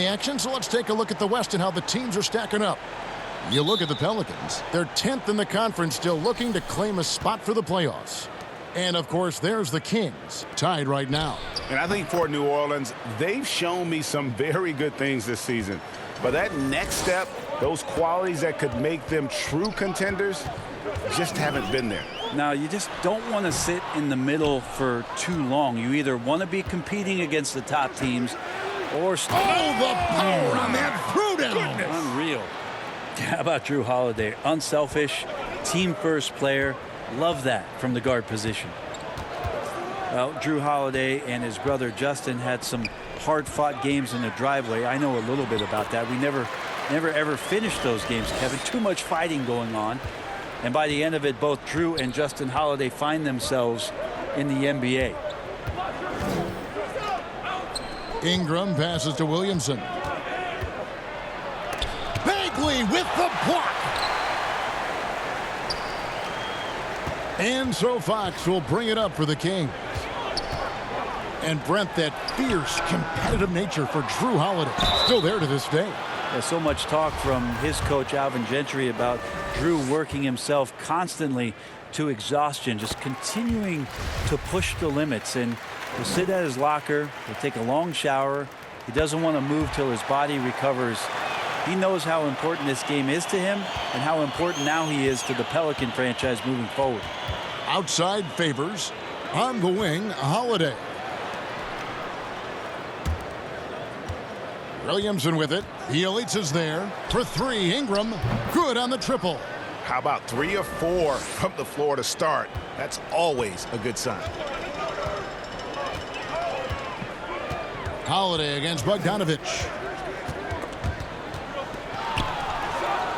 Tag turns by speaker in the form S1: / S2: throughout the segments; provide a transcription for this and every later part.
S1: action, so let's take a look at the West and how the teams are stacking up. You look at the Pelicans. They're 10th in the conference, still looking to claim a spot for the playoffs. And, of course, there's the Kings, tied right now.
S2: And I think for New Orleans, they've shown me some very good things this season. But that next step, those qualities that could make them true contenders, just haven't been there.
S3: Now, you just don't want to sit in the middle for too long. You either want to be competing against the top teams or...
S1: Oh, the power on that throwdown!
S3: Unreal. How about Drew Holiday? Unselfish, team-first player. Love that from the guard position. Well, Drew Holiday and his brother Justin had some hard-fought games in the driveway. I know a little bit about that. We never ever finished those games, Kevin. Too much fighting going on. And by the end of it, both Drew and Justin Holiday find themselves in the NBA.
S1: Ingram passes to Williamson. Bagley with the block. And so Fox will bring it up for the Kings. And Brent, that fierce, competitive nature for Drew Holiday, still there to this day.
S3: There's so much talk from his coach, Alvin Gentry, about Drew working himself constantly to exhaustion, just continuing to push the limits. And he'll sit at his locker, he'll take a long shower. He doesn't want to move till his body recovers. He knows how important this game is to him and how important now he is to the Pelican franchise moving forward.
S1: Outside Favors. On the wing, Holiday. Williamson with it. Bielitsa's there for three. Ingram, good on the triple.
S2: How about 3 or 4 from the floor to start? That's always a good sign.
S1: Holiday against Bogdanovich.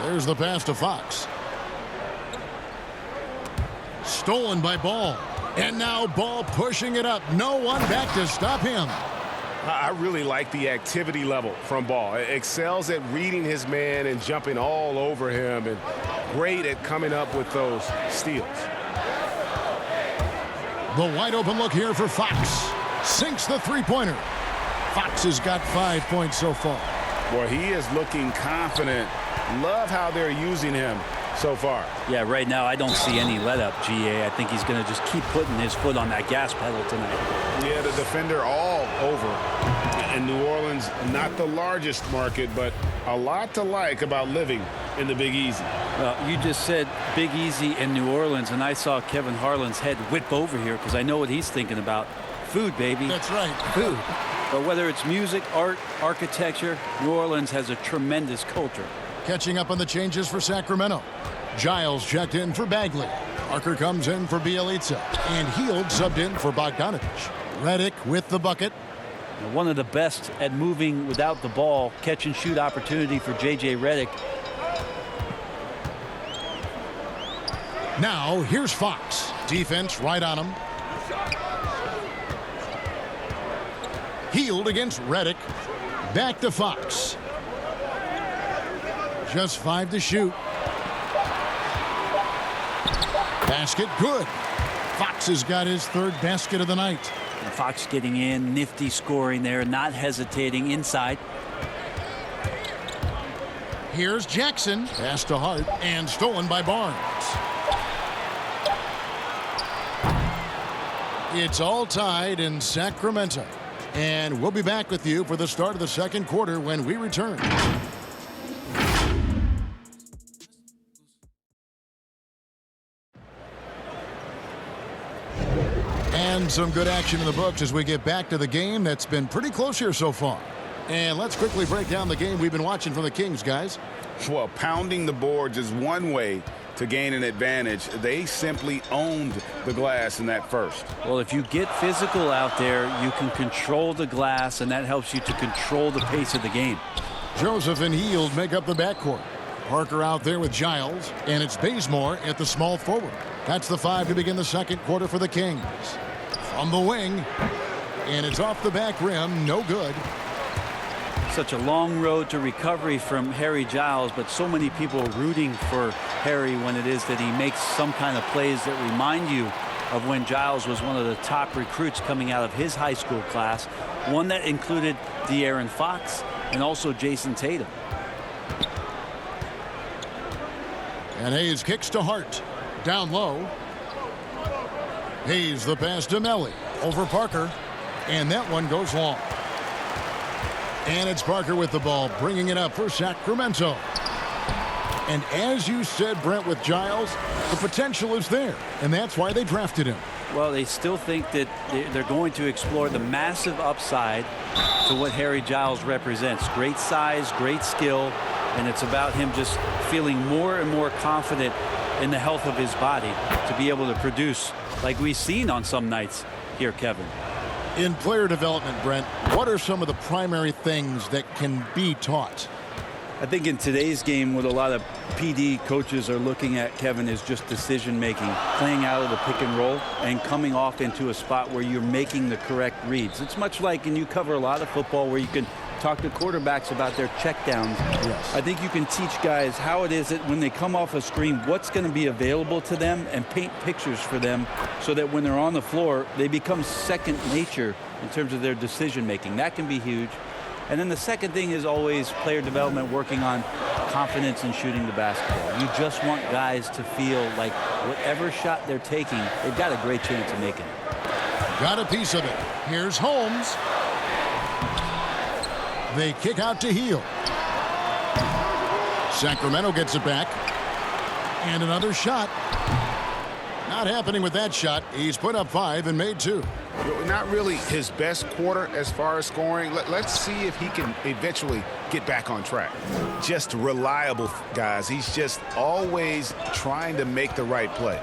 S1: There's the pass to Fox. Stolen by Ball. And now Ball pushing it up. No one back to stop him.
S2: I really like the activity level from Ball. Excels at reading his man and jumping all over him, and great at coming up with those steals.
S1: The wide open look here for Fox. Sinks the three-pointer. Fox has got 5 points so far.
S2: Boy, he is looking confident. Love how they're using him so far.
S3: Yeah, right now I don't see any let-up, GA. I think he's going to just keep putting his foot on that gas pedal tonight.
S2: Yeah, the defender all over. And New Orleans, not the largest market, but a lot to like about living in the Big Easy.
S3: Well, you just said Big Easy in New Orleans, and I saw Kevin Harlan's head whip over here because I know what he's thinking about. Food, baby.
S1: That's right.
S3: Food. But whether it's music, art, architecture, New Orleans has a tremendous culture.
S1: Catching up on the changes for Sacramento. Giles checked in for Bagley. Parker comes in for Bielitsa. And Hield subbed in for Bogdanovich. Redick with the bucket.
S3: One of the best at moving without the ball. Catch and shoot opportunity for J.J. Redick.
S1: Now here's Fox. Defense right on him. Hield against Redick. Back to Fox. Just 5 to shoot. Basket good. Fox has got his 3rd basket of the night.
S3: And Fox getting in, nifty scoring there, not hesitating inside.
S1: Here's Jackson. Pass to Hart and stolen by Barnes. It's all tied in Sacramento. And we'll be back with you for the start of the second quarter when we return. And some good action in the books as we get back to the game that's been pretty close here so far. And let's quickly break down the game we've been watching from the Kings, guys.
S2: Well, pounding the boards is one way to gain an advantage. They simply owned the glass in that first.
S3: Well, if you get physical out there, you can control the glass, and that helps you to control the pace of the game.
S1: Joseph and Hield make up the backcourt. Parker out there with Giles, and it's Bazemore at the small forward. That's the 5 to begin the second quarter for the Kings. From the wing, and it's off the back rim, no good.
S3: Such a long road to recovery from Harry Giles, but so many people rooting for Harry when it is that he makes some kind of plays that remind you of when Giles was one of the top recruits coming out of his high school class, one that included De'Aaron Fox and also Jason Tatum.
S1: And Hayes kicks to Hart. Down low. Hayes the pass to Melly. Over Parker. And that one goes long. And it's Parker with the ball, bringing it up for Sacramento. And as you said, Brent, with Giles, the potential is there. And that's why they drafted him.
S3: Well, they still think that they're going to explore the massive upside to what Harry Giles represents. Great size, great skill, and it's about him just feeling more and more confident in the health of his body to be able to produce like we've seen on some nights here, Kevin.
S1: In player development, Brent, what are some of the primary things that can be taught?
S3: I think in today's game, what a lot of PD coaches are looking at, Kevin, is just decision making, playing out of the pick and roll and coming off into a spot where you're making the correct reads. It's much like, and you cover a lot of football, where you can talk to quarterbacks about their checkdowns.
S1: Yes.
S3: I think you can teach guys how it is that when they come off a screen, what's going to be available to them, and paint pictures for them so that when they're on the floor, they become second nature in terms of their decision making. That can be huge. And then the second thing is always player development, working on confidence in shooting the basketball. You just want guys to feel like whatever shot they're taking, they've got a great chance of making it.
S1: Got a piece of it. Here's Holmes. They kick out to Hield. Sacramento gets it back. And another shot. Not happening with that shot. He's put up 5 and made 2.
S2: Not really his best quarter as far as scoring. Let's see if he can eventually get back on track. Just reliable, guys. He's just always trying to make the right play.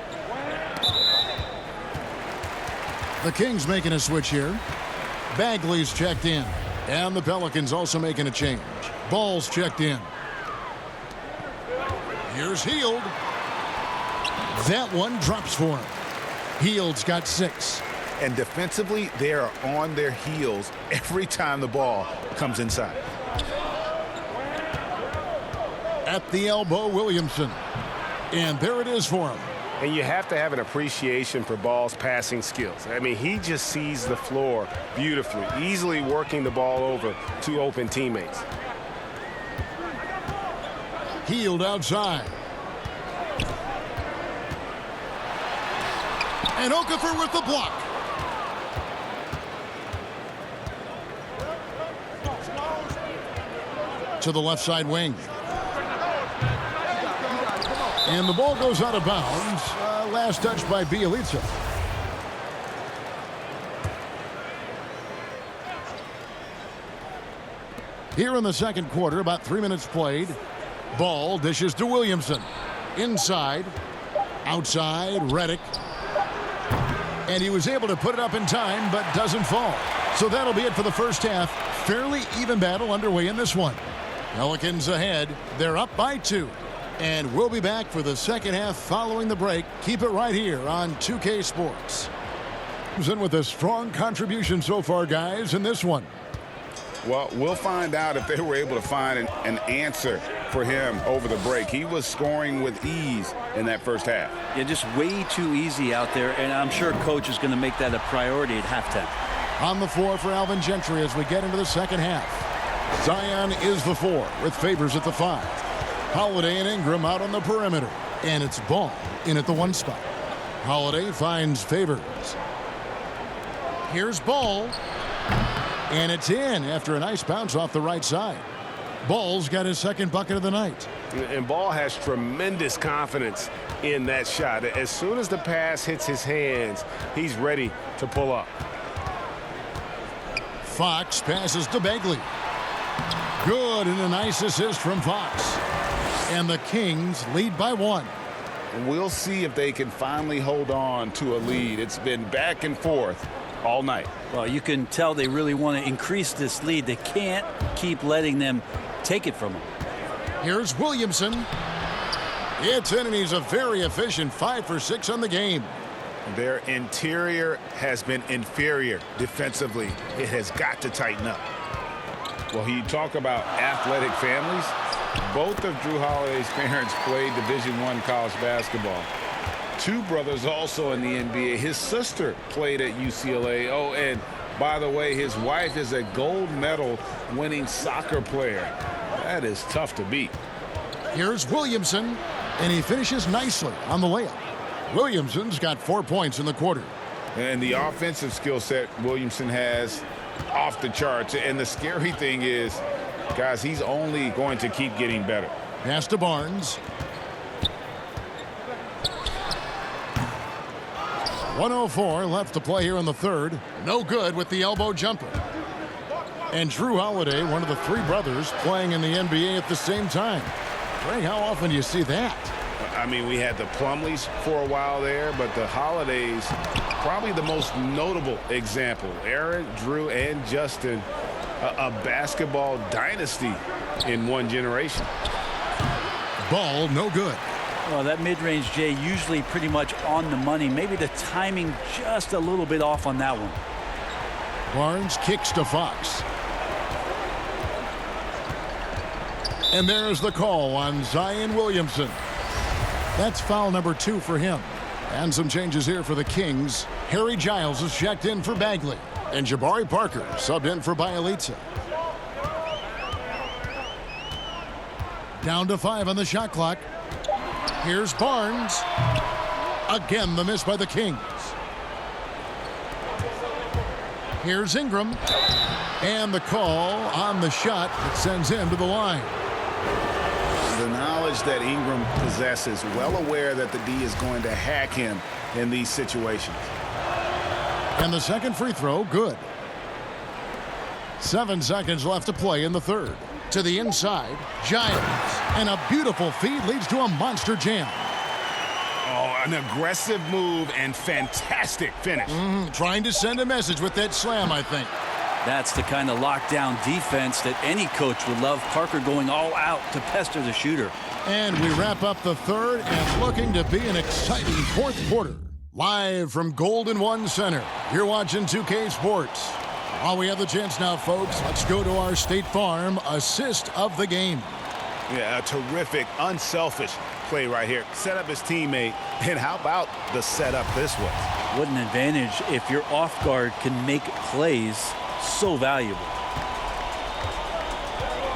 S1: The Kings making a switch here. Bagley's checked in. And the Pelicans also making a change. Ball's checked in. Here's Hield. That one drops for him. Hield's got 6.
S2: And defensively, they are on their heels every time the ball comes inside.
S1: At the elbow, Williamson. And there it is for him.
S4: And you have to have an appreciation for Ball's passing skills. I mean, he just sees the floor beautifully, easily working the ball over to open teammates.
S1: Hield outside. And Okafor with the block. To the left side wing. And the ball goes out of bounds. Last touch by Bielitsa. Here in the second quarter, about 3 minutes played. Ball dishes to Williamson. Inside. Outside, Redick. And he was able to put it up in time, but doesn't fall. So that'll be it for the first half. Fairly even battle underway in this one. Pelicans ahead. They're up by 2. And we'll be back for the second half following the break. Keep it right here on 2K Sports. And with a strong contribution so far, guys, in this one.
S2: Well, we'll find out if they were able to find an answer for him over the break. He was scoring with ease in that first half.
S3: Yeah, just way too easy out there, and I'm sure coach is going to make that a priority at halftime.
S1: On the floor for Alvin Gentry as we get into the second half. Zion is the 4 with Favors at the 5. Holiday and Ingram out on the perimeter. And it's Ball in at the 1 spot. Holiday finds Favors. Here's Ball. And it's in after a nice bounce off the right side. Ball's got his second bucket of the night.
S4: And Ball has tremendous confidence in that shot. As soon as the pass hits his hands, he's ready to pull up.
S1: Fox passes to Bagley. Good, and a nice assist from Fox. And the Kings lead by 1.
S2: We'll see if they can finally hold on to a lead. It's been back and forth all night.
S3: Well, you can tell they really want to increase this lead. They can't keep letting them take it from them.
S1: Here's Williamson. It's in, and he's a very efficient 5 for 6 on the game.
S2: Their interior has been inferior defensively. It has got to tighten up. Well, you talk about athletic families. Both of Drew Holiday's parents played Division I college basketball. 2 brothers also in the NBA. His sister played at UCLA. Oh, and By the way, his wife is a gold medal winning soccer player. That is tough to beat.
S1: Here's Williamson, and he finishes nicely on the layup. Williamson's got 4 points in the quarter.
S2: And the offensive skill set Williamson has, off the charts. And the scary thing is, guys, he's only going to keep getting better.
S1: Pass to Barnes. 1:04 left to play here in the third. No good with the elbow jumper. And Drew Holiday, one of the three brothers playing in the NBA at the same time. Greg, how often do you see that?
S2: I mean, we had the Plumleys for a while there, but the Holidays, probably the most notable example. Aaron, Drew, and Justin, a basketball dynasty in one generation.
S1: Ball no good.
S3: Well, that mid-range, Jay, usually pretty much on the money. Maybe the timing just a little bit off on that one.
S1: Barnes kicks to Fox. And there's the call on Zion Williamson. That's foul number 2 for him. And some changes here for the Kings. Harry Giles is checked in for Bagley. And Jabari Parker subbed in for Bielitsa. Down to 5 on the shot clock. Here's Barnes. Again, the miss by the Kings. Here's Ingram. And the call on the shot that sends him to the line.
S2: The knowledge that Ingram possesses, well aware that the D is going to hack him in these situations.
S1: And the second free throw, good. 7 seconds left to play in the third. To the inside, Giles. And a beautiful feed leads to a monster jam.
S2: Oh, an aggressive move and fantastic finish.
S1: Trying to send a message with that slam, I think.
S3: That's the kind of lockdown defense that any coach would love. Parker going all out to pester the shooter.
S1: And we wrap up the third, and looking to be an exciting fourth quarter. Live from Golden One Center, you're watching 2K Sports. While we have the chance now, folks, let's go to our State Farm assist of the game.
S2: Yeah, a terrific, unselfish play right here. Set up his teammate, and how about the setup this was?
S3: What an advantage if your off guard can make plays so valuable.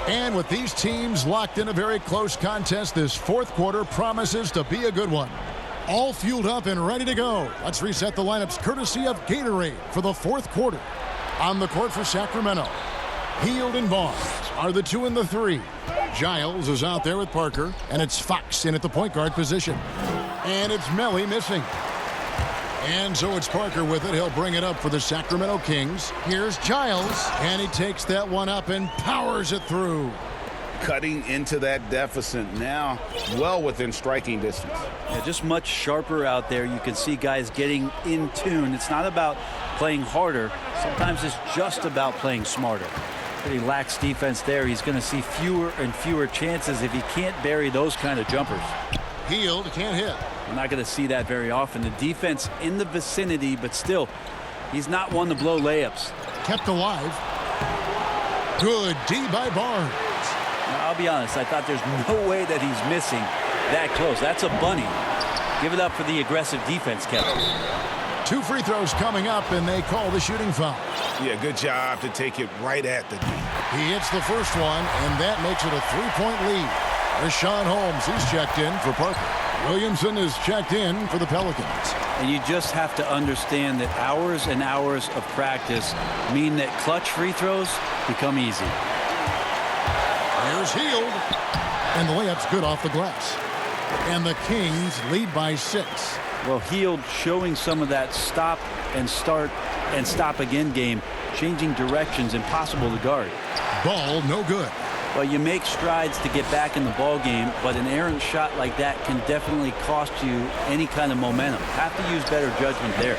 S1: And with these teams locked in a very close contest, this fourth quarter promises to be a good one. All fueled up and ready to go. Let's reset the lineups courtesy of Gatorade for the fourth quarter. On the court for Sacramento, Hield and Barnes are the 2 and the 3. Giles is out there with Parker, and it's Fox in at the point guard position. And it's Melly missing. And so it's Parker with it. He'll bring it up for the Sacramento Kings. Here's Giles, and he takes that one up and powers it through.
S2: Cutting into that deficit now, well within striking distance.
S3: Yeah, just much sharper out there. You can see guys getting in tune. It's not about playing harder. Sometimes it's just about playing smarter. Pretty lax defense there. He's going to see fewer and fewer chances if he can't bury those kind of jumpers.
S1: Hield can't hit.
S3: We're not going to see that very often. The defense in the vicinity, but still, he's not one to blow layups.
S1: Kept alive. Good D by Barnes.
S3: Now, I'll be honest, I thought there's no way that he's missing that close. That's a bunny. Give it up for the aggressive defense, Kevin.
S1: 2 free throws coming up, and they call the shooting foul.
S2: Yeah, good job to take it right at the D.
S1: He hits the first one, and that makes it a 3-point lead. Rashawn Holmes, he's checked in for Parker. Williamson is checked in for the Pelicans.
S3: And you just have to understand that hours and hours of practice mean that clutch free throws become easy.
S1: Here's Hield. And the layup's good off the glass. And the Kings lead by 6.
S3: Well, Hield showing some of that stop and start and stop again game, changing directions, impossible to guard.
S1: Ball no good.
S3: Well, you make strides to get back in the ball game, but an errant shot like that can definitely cost you any kind of momentum. Have to use better judgment there.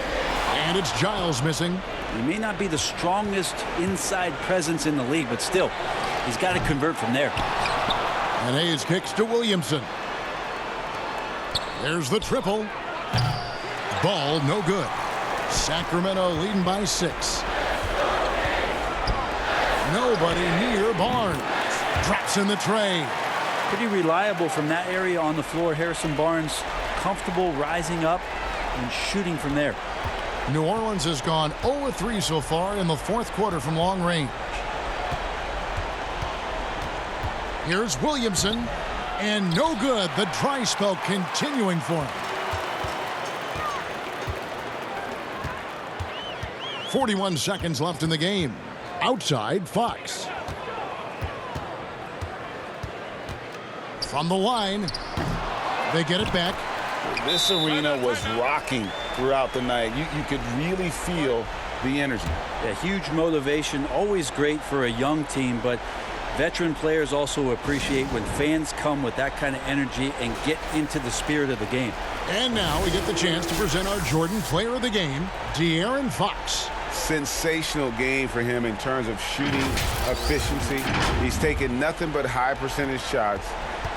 S1: And it's Giles missing.
S3: He may not be the strongest inside presence in the league, but still, he's got to convert from there.
S1: And Hayes kicks to Williamson. There's the triple. Ball no good. Sacramento leading by 6. Nobody near Barnes. Drops in the tray.
S3: Pretty reliable from that area on the floor. Harrison Barnes comfortable rising up and shooting from there.
S1: New Orleans has gone 0-3 so far in the fourth quarter from long range. Here's Williamson, and no good. The dry spell continuing for him. 41 seconds left in the game. Outside, Fox. From the line, they get it back.
S2: This arena was rocking throughout the night. You could really feel the energy.
S3: Yeah, huge motivation, always great for a young team, but veteran players also appreciate when fans come with that kind of energy and get into the spirit of the game.
S1: And now we get the chance to present our Jordan Player of the Game, De'Aaron Fox.
S2: Sensational game for him in terms of shooting efficiency. He's taken nothing but high percentage shots.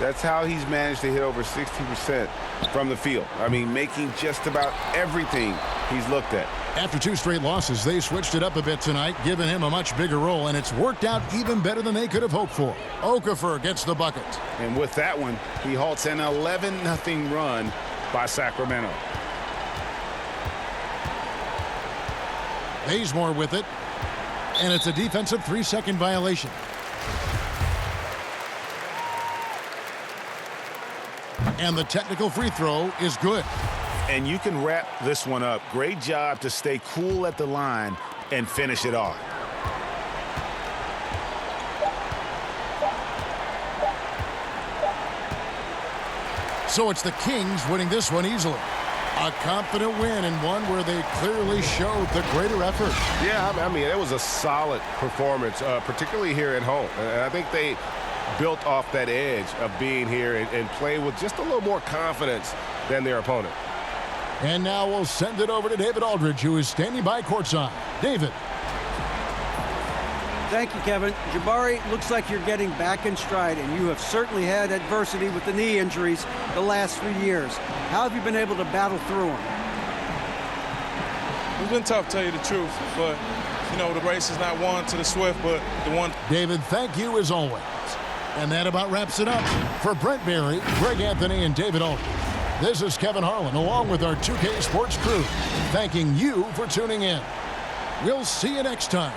S2: That's how he's managed to hit over 60% from the field. I mean, making just about everything he's looked at.
S1: After 2 straight losses, they switched it up a bit tonight, giving him a much bigger role, and it's worked out even better than they could have hoped for. Okafor gets the bucket.
S2: And with that one, he halts an 11-0 run by Sacramento.
S1: Bazemore with it, and it's a defensive 3-second violation. And the technical free throw is good.
S2: And you can wrap this one up. Great job to stay cool at the line and finish it off.
S1: So it's the Kings winning this one easily. A confident win, and one where they clearly showed the greater effort.
S4: Yeah, I mean, it was a solid performance, particularly here at home. And I think they built off that edge of being here and play with just a little more confidence than their opponent.
S1: And now we'll send it over to David Aldridge, who is standing by courtside. David.
S5: Thank you, Kevin. Jabari, looks like you're getting back in stride, and you have certainly had adversity with the knee injuries the last few years. How have you been able to battle through them?
S6: It's been tough, to tell you the truth, but, you know, the race is not won to the swift, but the one.
S1: David, thank you as always. And that about wraps it up. For Brent Barry, Greg Anthony, and David Aldridge, this is Kevin Harlan, along with our 2K Sports crew, thanking you for tuning in. We'll see you next time.